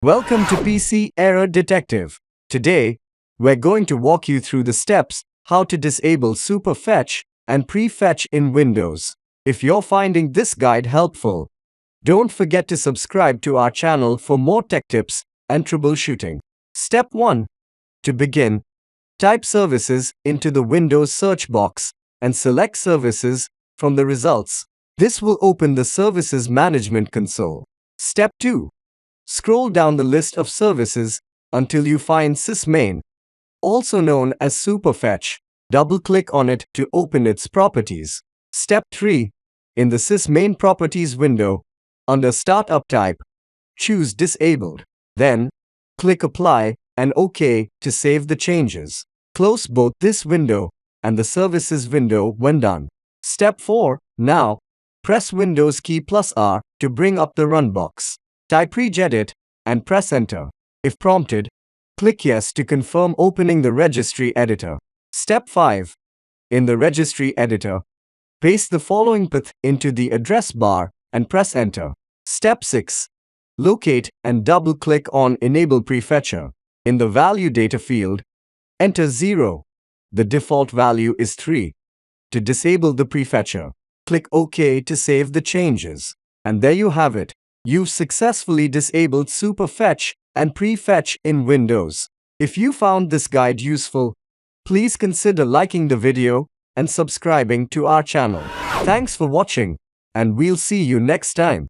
Welcome to PC Error Detective. Today, we're going to walk you through the steps how to disable Super Fetch and Prefetch in Windows. If you're finding this guide helpful, don't forget to subscribe to our channel for more tech tips and troubleshooting. Step 1. To begin, type Services into the Windows search box and select Services from the results. This will open the Services Management console. Step 2. Scroll down the list of services until you find sysmain, also known as Super Fetch. Double-click on it to open its properties. Step 3. In the sysmain properties window, under Startup Type, choose Disabled. Then, click Apply and OK to save the changes. Close both this window and the Services window when done. Step 4. Now, press Windows key plus R to bring up the Run box. Type regedit and press Enter. If prompted, click Yes to confirm opening the registry editor. Step 5. In the registry editor, paste the following path into the address bar and press Enter. Step 6. Locate and double-click on Enable Prefetcher. In the Value Data field, enter 0. The default value is 3. To disable the prefetcher, click OK to save the changes. And there you have it. You've successfully disabled Super Fetch and Prefetch in Windows. If you found this guide useful, please consider liking the video and subscribing to our channel. Thanks for watching, and we'll see you next time.